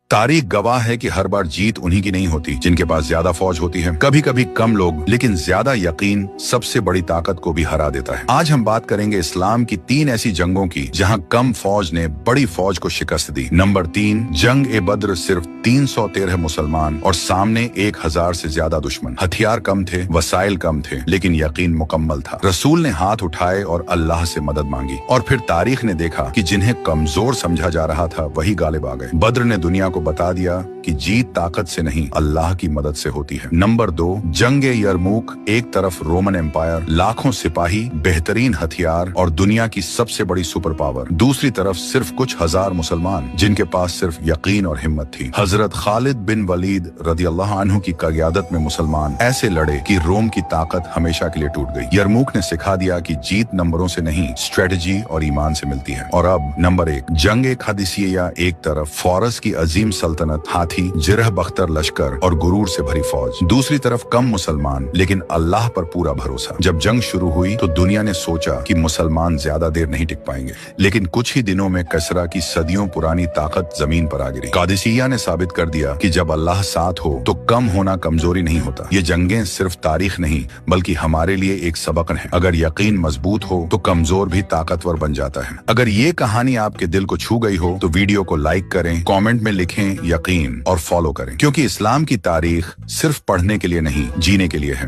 तारीख गवाह है कि हर बार जीत उन्हीं की नहीं होती जिनके पास ज्यादा फौज होती है। कभी कभी कम लोग लेकिन ज्यादा यकीन सबसे बड़ी ताकत को भी हरा देता है। आज हम बात करेंगे इस्लाम की 3 ऐसी जंगों की जहां कम फौज ने बड़ी फौज को शिकस्त दी। नंबर 3, जंग ए बद्र, सिर्फ 313 मुसलमान और सामने 1000 से ज्यादा दुश्मन। हथियार कम थे, वसाइल कम थे, लेकिन यकीन मुकम्मल था। रसूल ने हाथ उठाए और अल्लाह से मदद मांगी और फिर तारीख ने देखा कि जिन्हें कमजोर समझा जा रहा था वही गालिब आ गए। बद्र ने दुनिया को बता दिया कि जीत ताकत से नहीं अल्लाह की मदद से होती है। नंबर 2, जंगे यरमुक, एक तरफ रोमन एम्पायर, लाखों सिपाही, बेहतरीन हथियार और दुनिया की सबसे बड़ी सुपर पावर, दूसरी तरफ सिर्फ कुछ हजार मुसलमान जिनके पास सिर्फ यकीन और हिम्मत थी। हजरत खालिद बिन वलीद रदियल्लाहु अन्हु की क़यादत में मुसलमान ऐसे लड़े कि रोम की ताकत हमेशा के लिए टूट गई। यरमुक ने सिखा दिया कि जीत नंबरों से नहीं, स्ट्रेटजी और ईमान से मिलती है। और अब नंबर 1, जंग क़ादिसिया, एक तरफ फारस की अजीम सल्तनत, हाथी, जिरह बख्तर लश्कर और गुरूर से भरी फौज, दूसरी तरफ कम मुसलमान लेकिन अल्लाह पर पूरा भरोसा। जब जंग शुरू हुई तो दुनिया ने सोचा कि मुसलमान ज्यादा देर नहीं टिक पाएंगे, लेकिन कुछ ही दिनों में कसरा की सदियों पुरानी ताकत जमीन पर आ गिरी। क़ादिसिया ने साबित कर दिया कि जब अल्लाह साथ हो तो कम होना कमजोरी नहीं होता। ये जंगें सिर्फ तारीख नहीं बल्कि हमारे लिए एक सबक है। अगर यकीन मजबूत हो तो कमजोर भी ताकतवर बन जाता है। अगर ये कहानी आपके दिल को छू गई हो तो वीडियो को लाइक करें, कमेंट में लिखें यकीन और फॉलो करें, क्योंकि इस्लाम की तारीख सिर्फ पढ़ने के लिए नहीं, जीने के लिए है।